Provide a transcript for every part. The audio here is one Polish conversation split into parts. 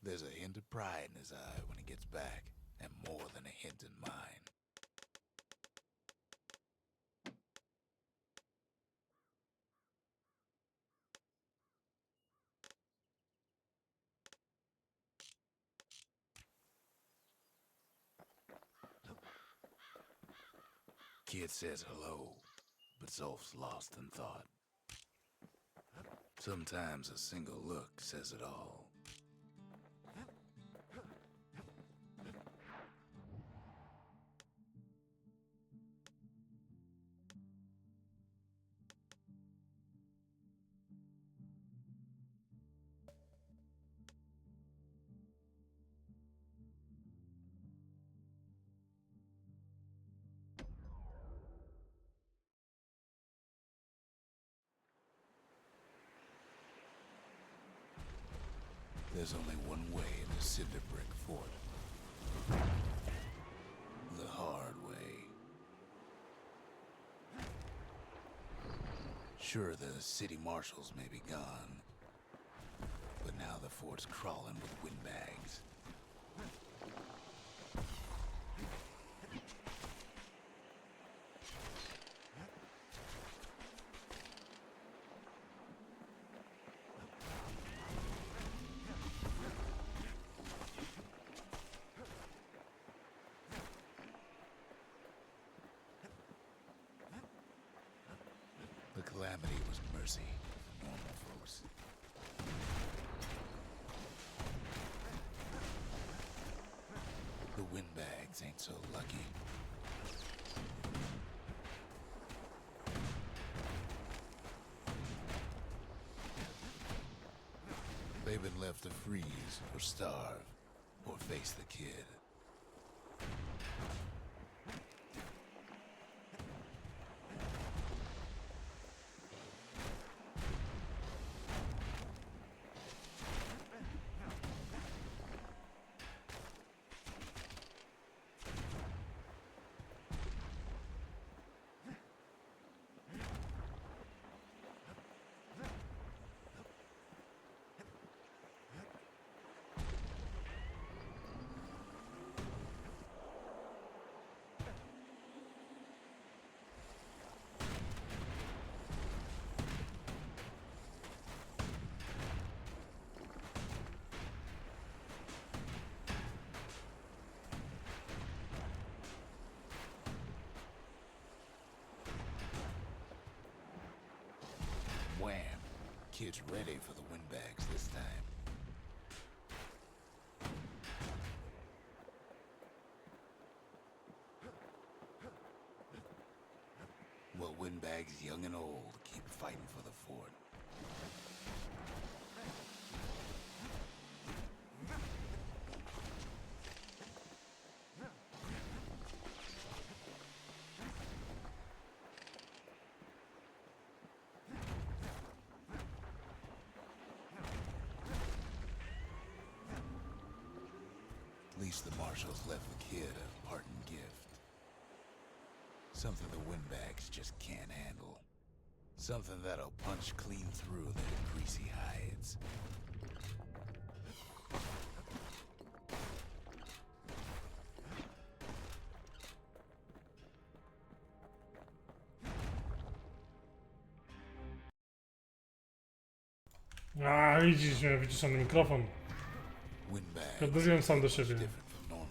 There's a hint of pride in his eye when he gets back, and more than a hint in mine. Kid says hello, but Zolf's lost in thought. Sometimes a single look says it all. There's only one way to Cinderbrick Fort. The hard way. Sure, the city marshals may be gone, but now the fort's crawling with windbags. The calamity was mercy for normal folks. The windbags ain't so lucky. They've been left to freeze or starve or face the kid. Wham! Kid's ready for the windbags this time. Well, windbags young and old keep fighting for the fort. At least the marshals left the kid a parting gift. Something the windbags just can't handle. Something that'll punch clean through their greasy hides. A widzisz, miałem wyciszony mikrofon. Odmówiłem sam do siebie.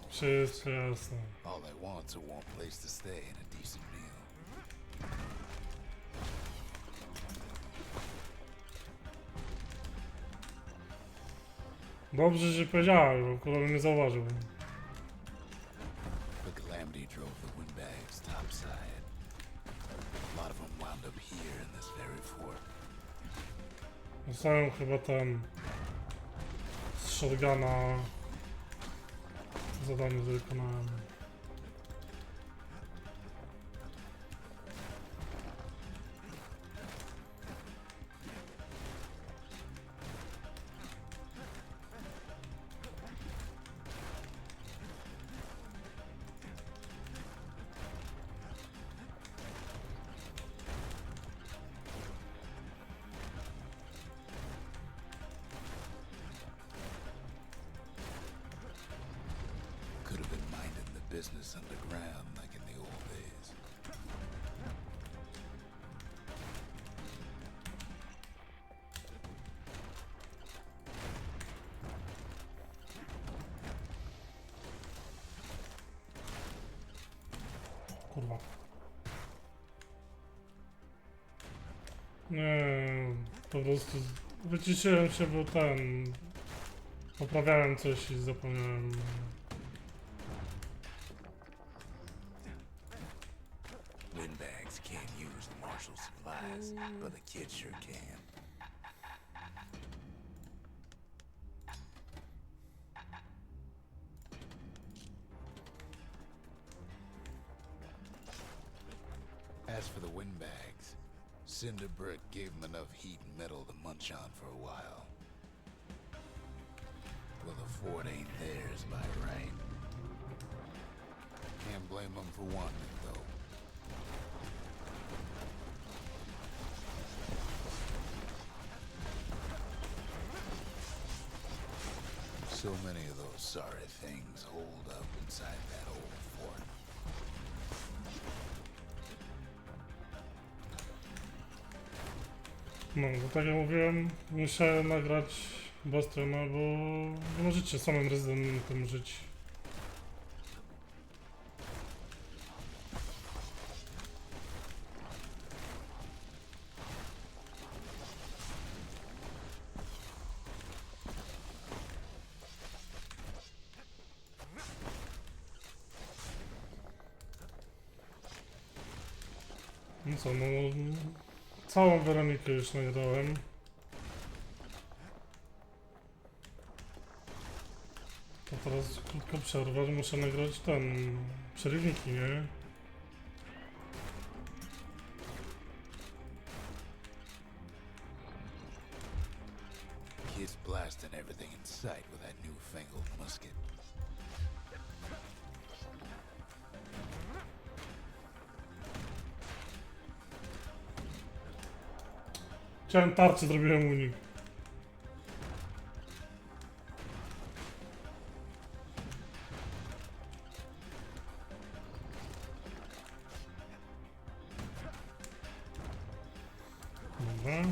Wszystko jasne. All they want's a warm place to stay and a decent meal. Dobrze, że powiedziałeś, bo kurwa bym nie zauważył. The calamity drove the windbags topside. A lot of them wound up here in this very fort. Dostałem chyba ten z shotguna zadanie, które wykonałem. business underground like in the old days. Kurwa. Nie, po prostu wyciszyłem się, bo poprawiałem coś i zapomniałem. Windbags can't use the marshal's supplies, but the kid sure can. As for the windbags, Cinderbrick gave them enough heat and metal to munch on for a while. Well, the fort ain't theirs by right. Can't blame them for wanting it, though. So many of those sorry things hold up inside that old fort. No, bo tak jak mówiłem, musiałem nagrać Bastiona, bo nie możecie samym rezydentem żyć. No co, no... Całą Weronikę już nagrałem. To teraz krótko przerwa, że muszę nagrać przerywniki, nie? Kid's blasting everything in sight with that newfangled musket. Chciałem tarczę, zrobiłem unik. Dobra.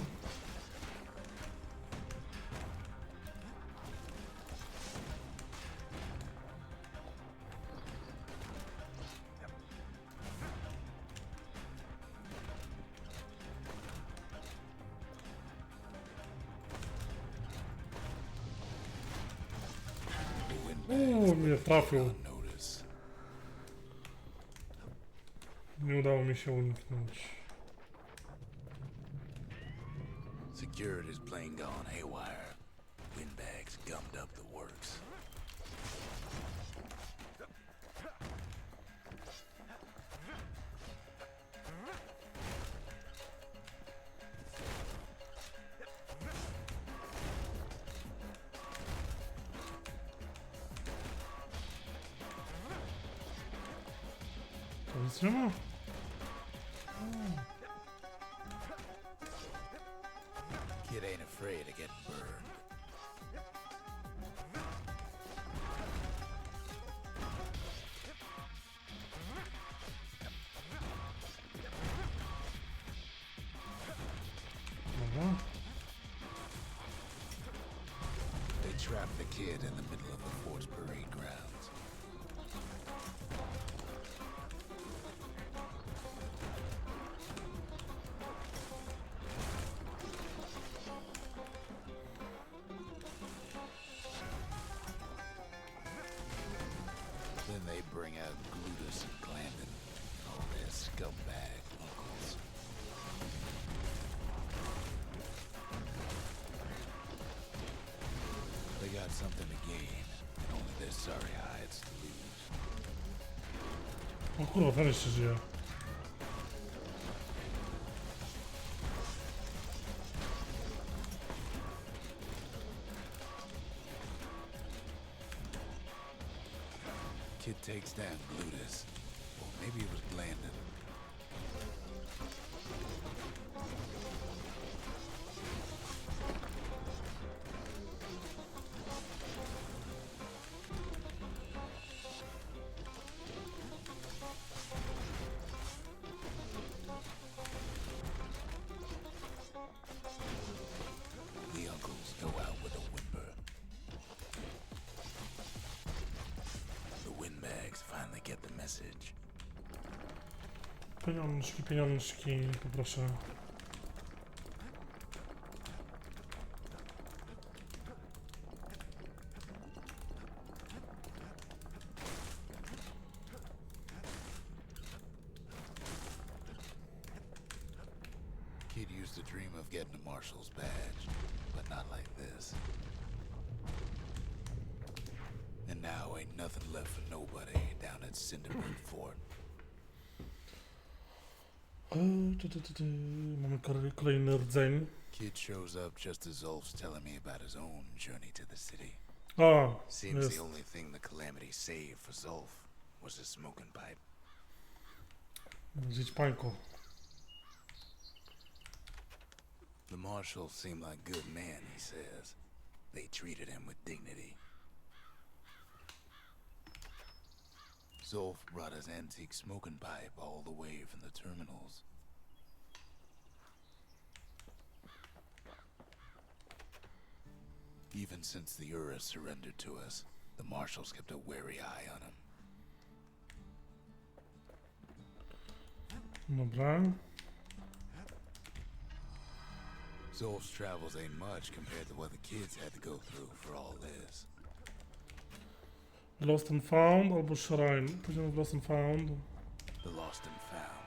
Mnie trafił. Nie udało mi się uniknąć. Security's plain gone haywire. Windbags gummed up the works. To nic nie ma? Kid ain't afraid of getting burned. Dobra. They trapped the kid in the middle of the fort's parade grounds. Then they bring out Glutus and Glandon, all their scumbag uncles. They got something to gain, and only their sorry hides to lose. O kurwa, ten jeszcze żyje. Kid takes down Glutus. Or maybe it was Glandon. Pieniążki, pieniążki, poproszę. Kid used to dream of getting a marshal's badge, but not like this. And now ain't nothing left for nobody down at Cinderbird Fort. Mamy kolejny rdzeń. Kid shows up just as Zulf's telling me about his own journey to the city. O, Seems jest. the only thing the Calamity saved for Zulf was his smoking pipe. Zjedź pańko. The marshals seem like good men, he says. They treated him with dignity. Zulf brought his antique smoking pipe all the way from the terminals. Even since the Ura surrendered to us, the marshals kept a wary eye on him. Dobra. Zulf's travels ain't much compared to what the kids had to go through for all this. Lost and Found albo Shrine. Pójdziemy w Lost and Found. The lost and found.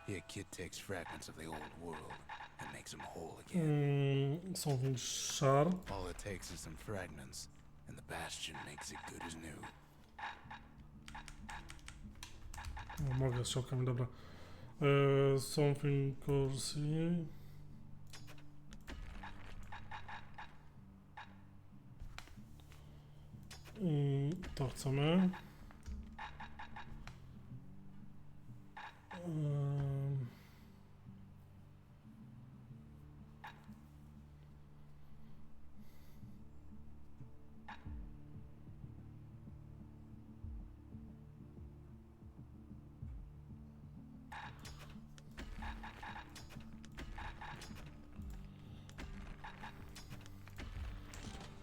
Here, kid takes fragments of the old world and makes them whole again. Something sharp. All it takes is some fragments, and the Bastion makes it good as new. O, mogę z szokiem, dobra. Something Corsi. I to chcemy.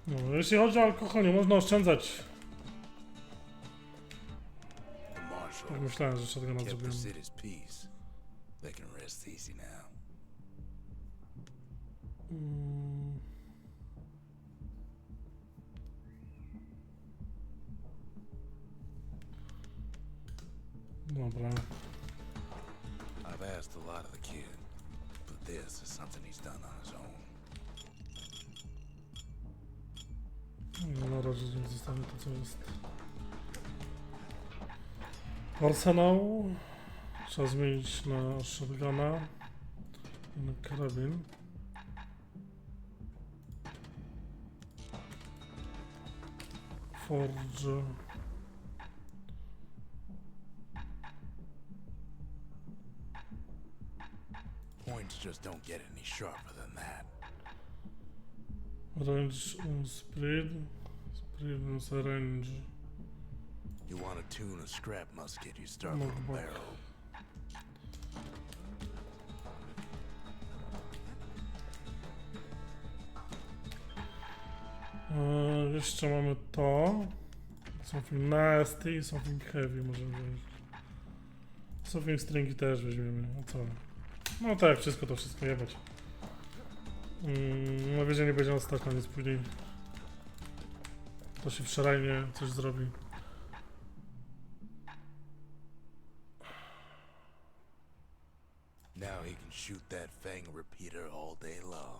No, jeśli chodzi o alkohol, nie można oszczędzać. The marshals Tak myślałem, że jeszcze tego kept the zrobiłem. city's peace. They can rest easy now. Dobra. I've asked a lot of the kid, but this is something he's done on his own. No, na razie nie zostawię to, co jest. Arsenał. Trzeba zmienić na shotguna i na karabin. Forge. Points just don't get any sharper than that. Range speed. Speed range. You want to tune a scrap musket, you start No, with a bo- barrel. Jeszcze mamy to. Something nasty i something heavy możemy wziąć. Something stringi też weźmiemy. A co? No tak, wszystko jebać. Na wiezie nie będzie nas stać na nic później. To się w szarajnie coś zrobi. Now he can shoot that fang repeater all day long.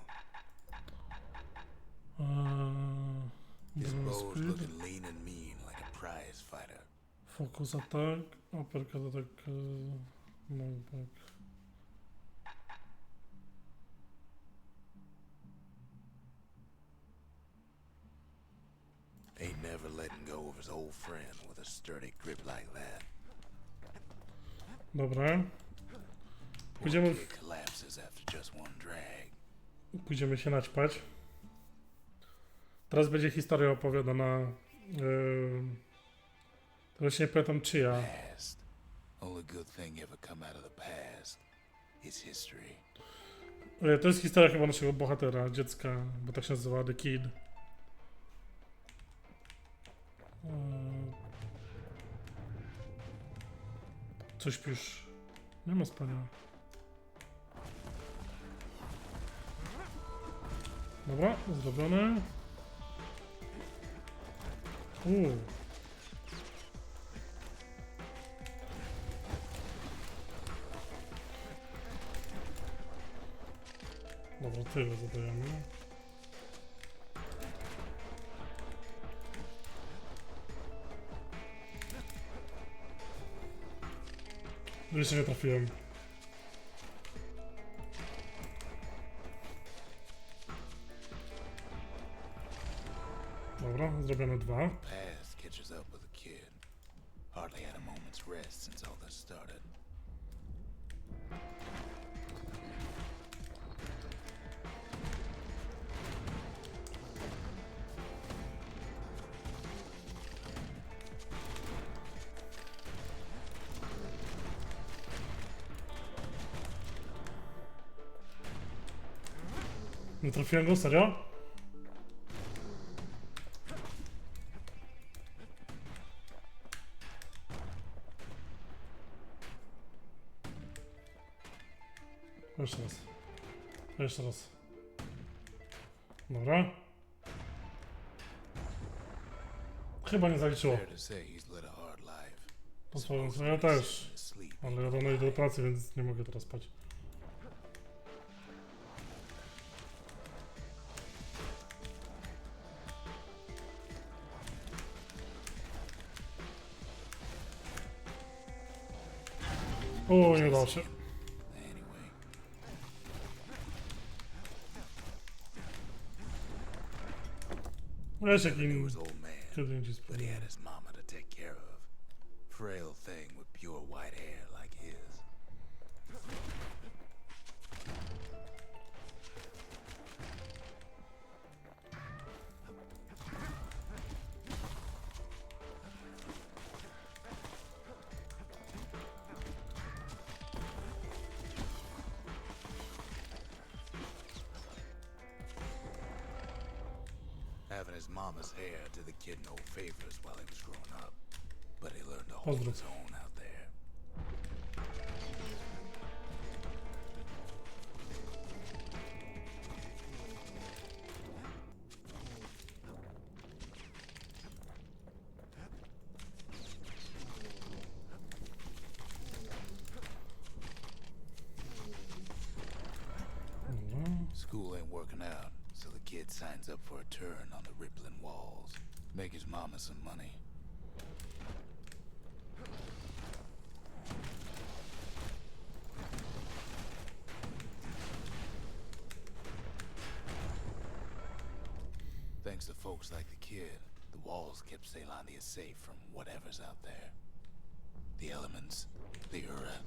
His bow's Speed. looking lean and mean like a prize fighter. Focus attack. Uppercut attack. No tak. Ain't never letting go of his old friend with a sturdy grip like that. Dobra. Pójdziemy Poor w- kid collapses after just one drag. Pójdziemy się naćpać. Teraz będzie historia opowiadana. Teraz nie pamiętam czyja. Past. Only good thing ever come out of the past is history. To jest historia chyba naszego bohatera, dziecka, bo tak się nazywa The Kid. Coś pisz. Nie ma spania. Dobra, zrobione. Dobra, tyle zadajemy. Jeszcze nie trafiłem. Dobra, zrobione 2. Past catches up with the kid. Hardly had a moment's rest since all this started. Nie trafiłem go, serio? Jeszcze raz. Jeszcze raz. Dobra. Chyba nie zaliczyło. Fair to say he's led a hard life. Po swoją Supposed ja to be też. sitting asleep. Ale ja rano idę do pracy, więc nie mogę teraz spać. O, nie udało się. Anyway, Wiesz, there jakim was old man, kiedy indziej but he spróbuję. had his mama to take care of. Frail thing with pure white hair like his. Having his mama's hair did the kid no favors while he was growing up, but he learned to hold Pozdrów. his own out there. Dobra. School ain't working out, so the kid signs up for a turn on the rippling walls. Make his mama some money. Thanks to folks like the kid, the walls kept Celandia safe from whatever's out there. The elements, the Ura,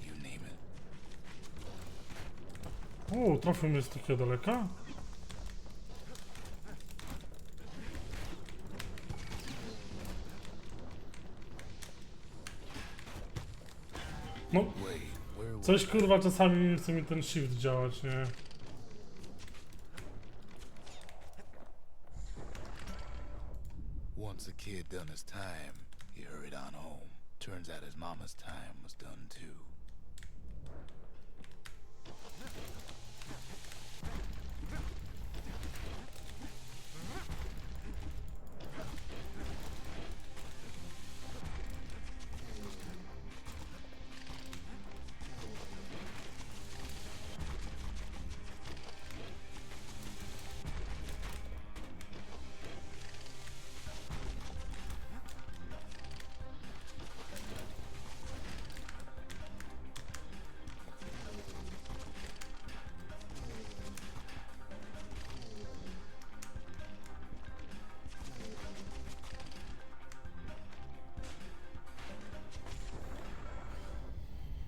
you name it. O, trafił mnie z takiego daleka? No, Wait, where was coś kurwa czasami nie chce mi ten shift działać, nie? Once the kid done his time, he hurried on home. Turns out his mama's time was done too.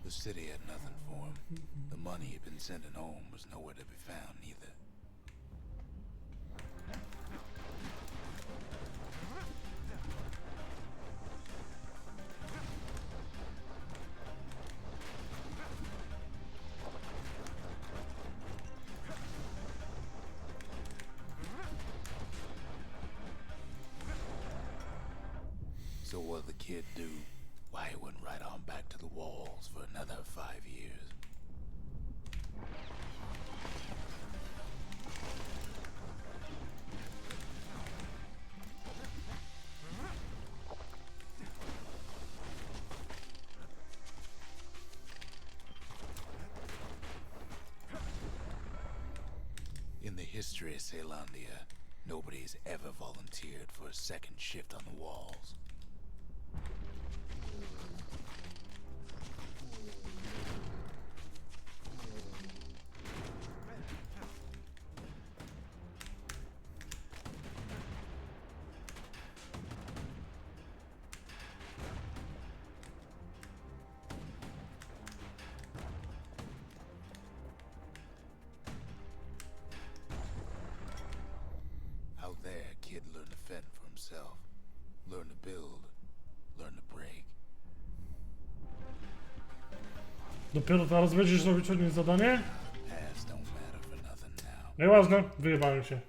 The city had nothing for him. The money he'd been sending home was nowhere to be found either. So what'd the kid do? why he went right on back to the walls for another 5 years. In the history of Caelondia, nobody's ever volunteered for a second shift on the walls. Out there, a kid learned to fend for himself, learn to build, learn to break. Dopiero teraz będziesz robić od niej zadanie? Past don't matter for nothing now. Nieważne, wyjebałem się.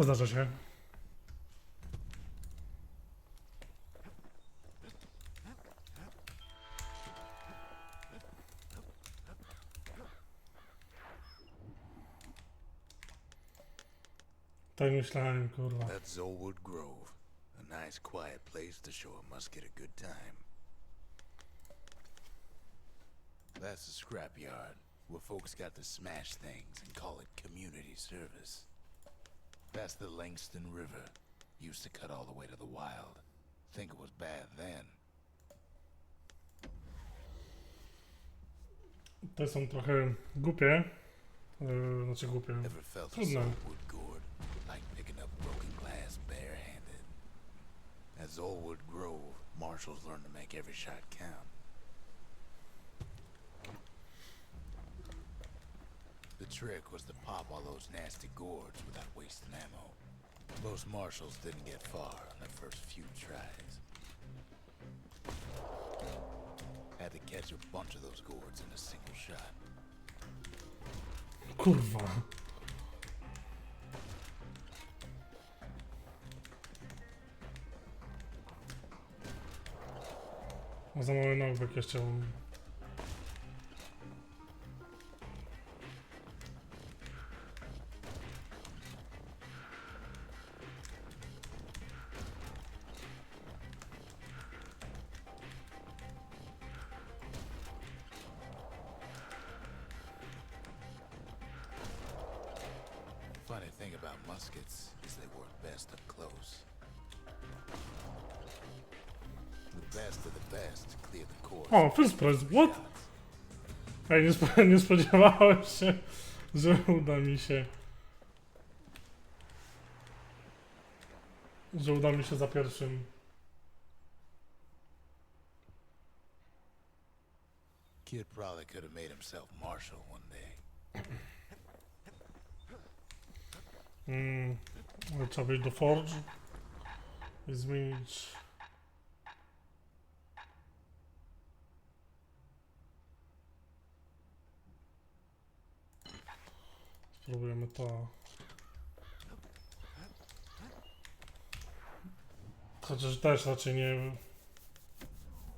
Zdarza się. Tak myślałem, kurwa. That's Zolwood Grove, a nice quiet place to show a musket a good time. That's the scrapyard, where folks got to smash things and call it community service. That's the Langston River, used to cut all the way to the wild. Think it was bad then. Te są trochę głupie. Znaczy głupie. Ever felt the Trudno. Zolwood gourd, like picking up broken glass barehanded? At Zolwood Grove, marshals learned to make every shot count. The trick was to pop all those nasty gourds without wasting ammo. Most marshals didn't get far on their first few tries. Had to catch a bunch of those gourds in a single shot. Kurwa. Za mały knockback jeszcze mam. Funny thing about muskets is they work best up close. The best of the best clear the course. O, first prize, what? Ej, nie spodziewałem się, że uda mi się. Że uda mi się za pierwszym. Kid probably could have made himself marshal one day. Ale trzeba wejść do Forge i zmienić. Spróbujemy to. Chociaż też raczej nie.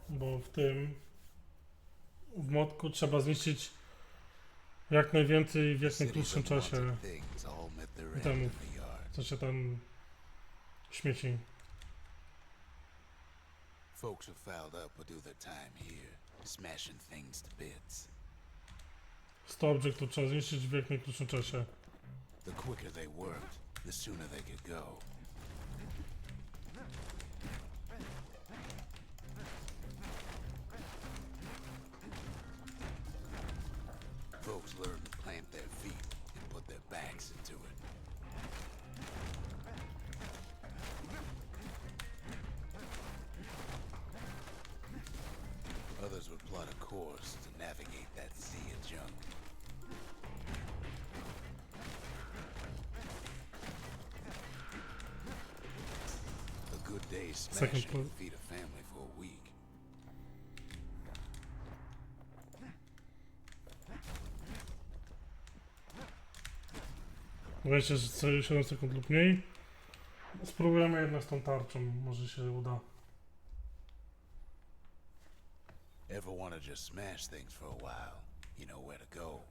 Bo w modku trzeba zniszczyć jak najwięcej w jak najkrótszym czasie itemów. W sensie ten śmieci. Folks who fouled up would do their time here, smashing things to bits. 100 obiektów trzeba zniszczyć w jak najkrótszym czasie. The quicker they worked, the sooner they could go. Folks learned to plant their feet and put their backs into it. Others would plot a course to navigate that sea of junk. A good day's smashing floor. would feed a family for a week. Weźcie 7 sekund lub mniej. Spróbujemy jednak z tą tarczą, może się uda. Ever wanna just smash things for a while? You know where to go.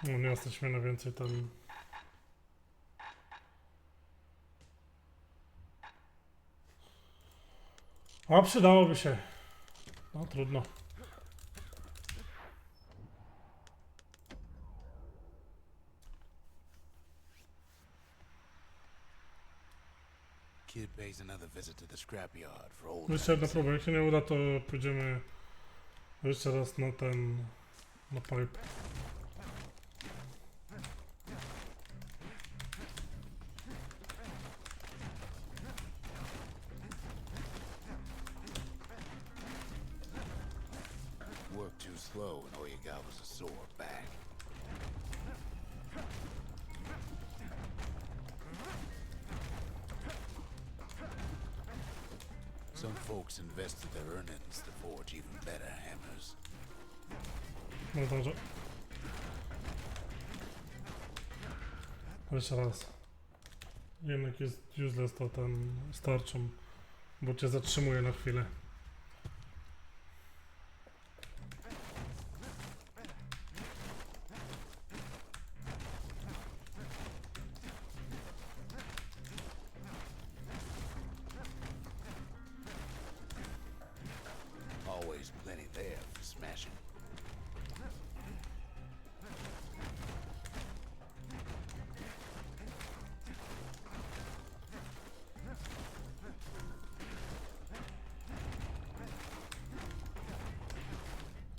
No nie jesteśmy na więcej ten... A przydałoby się. No trudno. Kid pays another visit to the scrapyard for old Jeszcze jedna times' próba, jak się nie uda, to pójdziemy jeszcze raz na ten... na pipe. Work too slow and all you got was a sore back. Some folks invested their earnings to forge even better hammers. No dobrze. Jeszcze raz. Jednak jest useless to ten starczą, bo cię zatrzymuje na chwilę. Always plenty there for smashing.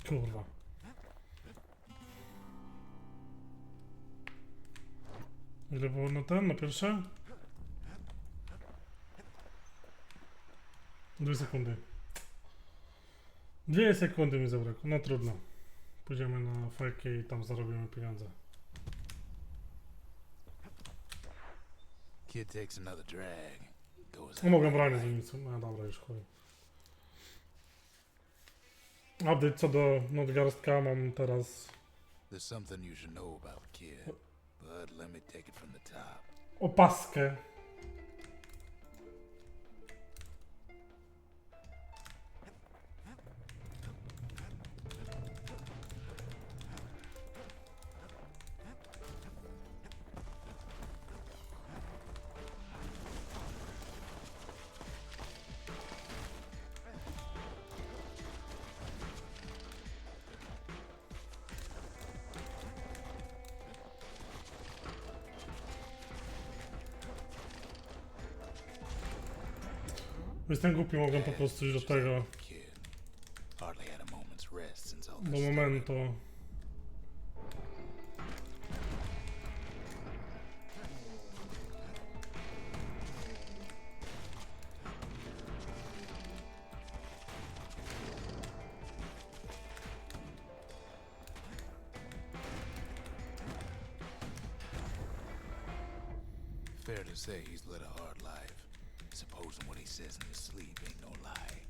Kurwa. Ile było na ten, na pierwsze? 2 sekundy. 2 sekundy mi zabrakło, no trudno. Pójdziemy na fajkę i tam zarobimy pieniądze. Kid takes another drag. Goes No mogę bronić z nim, no dobra, już chuj. Update co do nadgarstka mam teraz There's something you should know about Kid, but let me take it from the top. opaskę. Jestem głupi, mogę po prostu iść do tego, Kid hardly had a moment's rest since all do this momentu. Fair to say he's led a hard life. Supposing what he says in his sleep ain't no lie.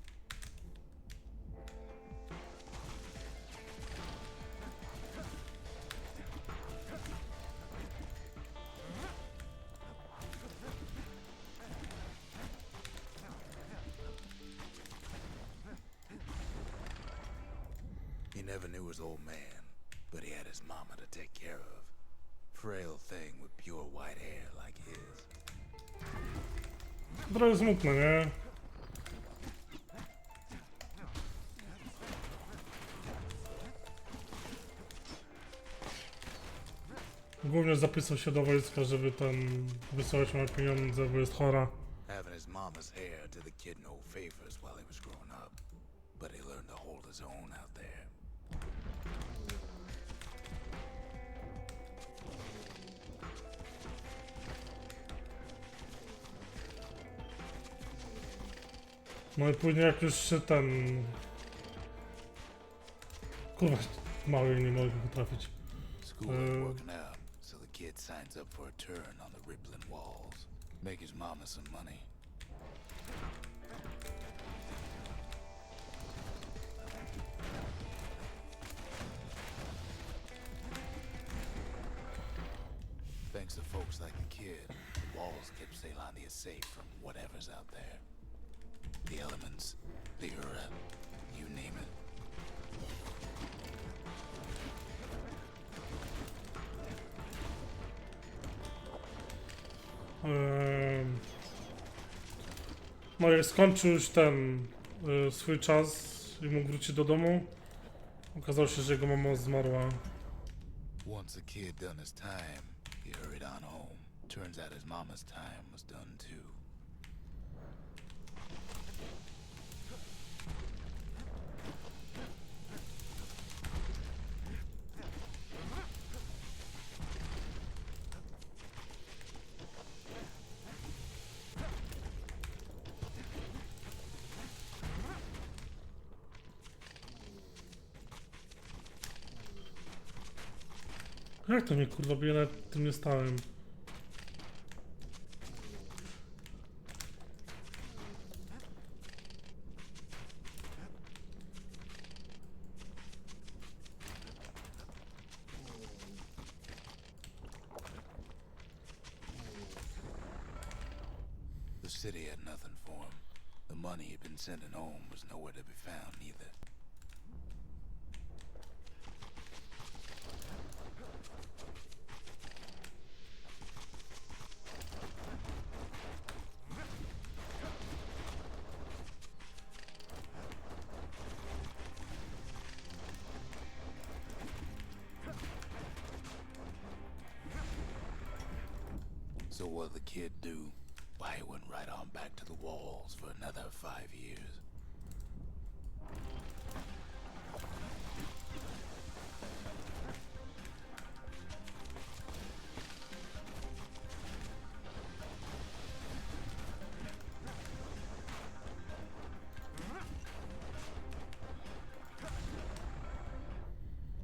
He never knew his old man, but he had his mama to take care of. Frail thing with pure white hair like his. Trochę smutne, nie? Głównie zapisał się do wojska, żeby ten wysyłać mu pieniądze, bo jest chora. Having his mama's hair did the kid no favors while he was growing up, but he learned to hold his own out there. No i później jak już się ten... Kurwa, mały nie mogę go trafić. School ain't working out, so the kid signs up for a turn on the rippling walls. Make his mama some money. Thanks to folks like the kid, the walls kept Ceylondia safe from whatever's out there. The elements, the Ura, you name it. No jak skończył już ten swój czas i mógł wrócić do domu, okazało się, że jego mama zmarła. Once the kid done his time, he hurried on home. Turns out his mama's time was done too. Jak to mnie kurwa bije, nawet tym nie stałem. The city had nothing for him. The money he'd been sending home was nowhere to be found either. So what'd the kid do? Why, he went right on back to the walls for another 5 years.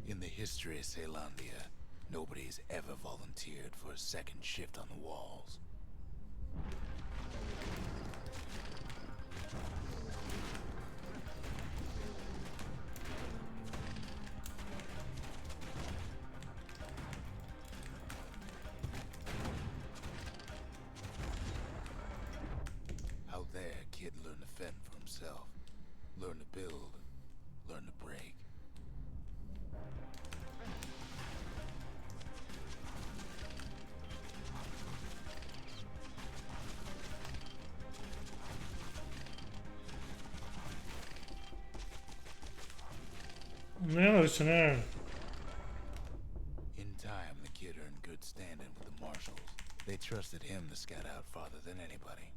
In the history of Ceylondia, nobody's ever volunteered for a second shift on the walls. Out there, kid learned to fend for himself, learn to build, learn to break. Nie no, jeszcze nie. In time, the kid earned good standing with the marshals. They trusted him to scout out farther than anybody.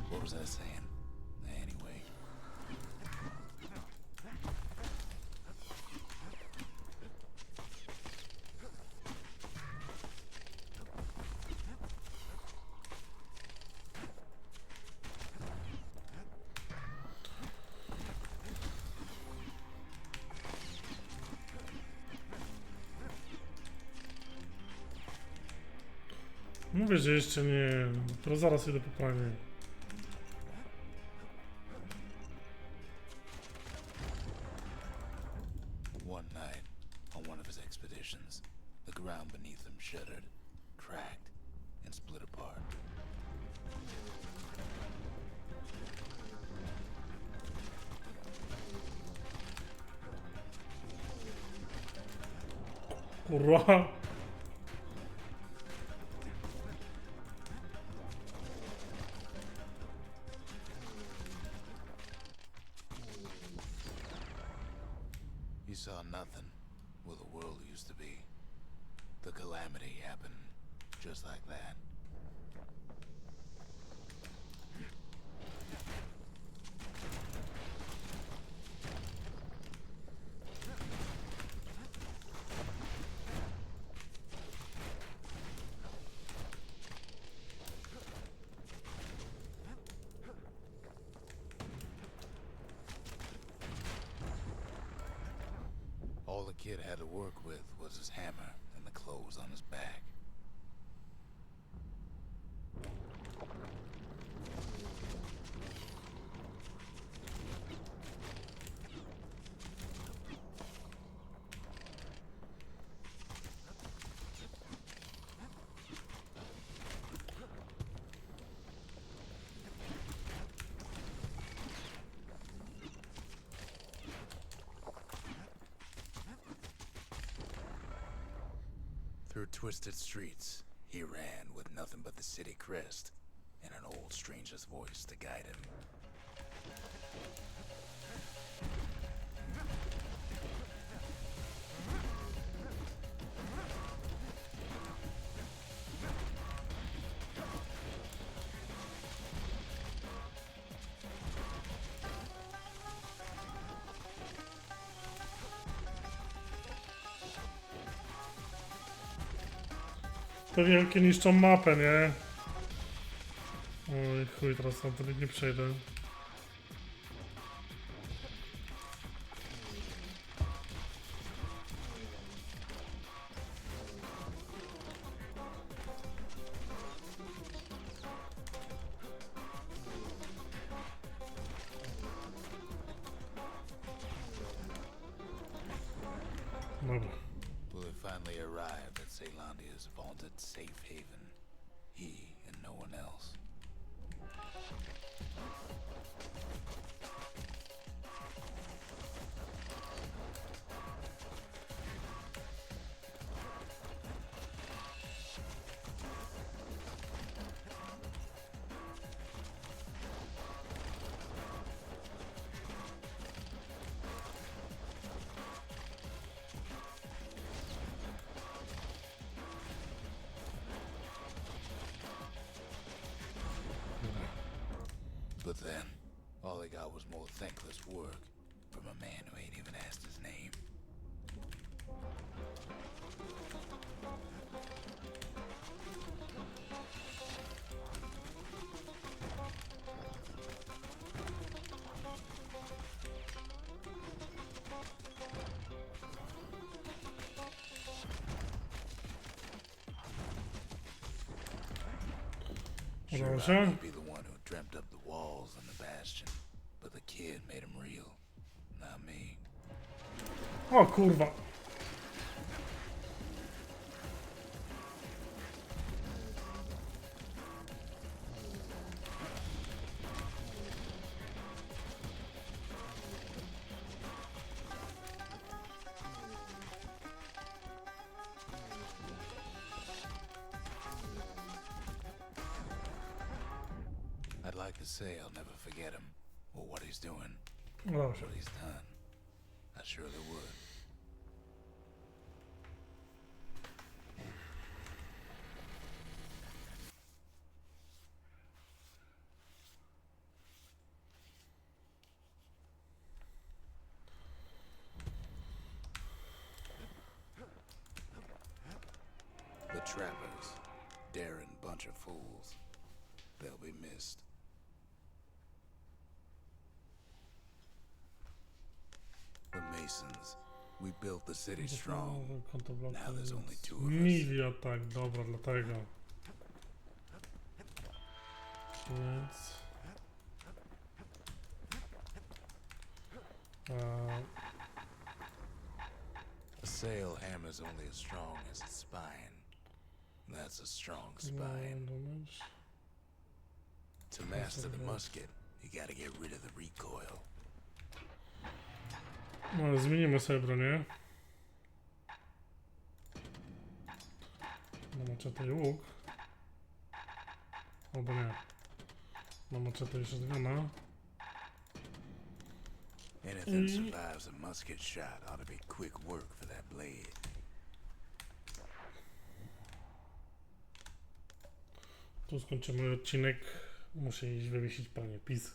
What was I saying? Anyway. Mówię, że jeszcze nie. To zaraz idę po planie. One night, on one of his expeditions, the ground beneath him shuddered, cracked, and split apart. Kurwa. He saw nothing where the world used to be. The calamity happened just like that. All the kid had to work with was his hammer and the claw. clothes on his back. Through twisted streets, he ran with nothing but the city crest and an old stranger's voice to guide him. Te wielkie niszczą mapę, nie? Oj chuj, teraz tam wtedy nie przejdę. Dobra. Will it finally arrive at Caelondia's vaunted safe haven? He and no one else. But then, all they got was more thankless work from a man who ain't even asked his name. Sure, I Proszę. may be the one who dreamt up the walls and the Bastion, but the kid made him real, not me. O kurwa. I'd like to say I'll never forget him, or what he's doing, Dobrze. what he's done. I surely would. The trappers, daring bunch of fools. They'll be missed. The Masons. We built the city strong. Now there's only two of us. Milion, tak, dobra, dlatego. Więc... A sail hammer's only as strong as its spine. That's a strong spine. To master the musket, you gotta get rid of the recoil. No, zmienimy sobie bronię. Mam maczetę i łuk. Albo nie. Mam maczetę i shotguna. Anything survives a musket shot ought to be quick work for that blade. Tu skończymy odcinek. Muszę iść wywiesić pranie. Peace.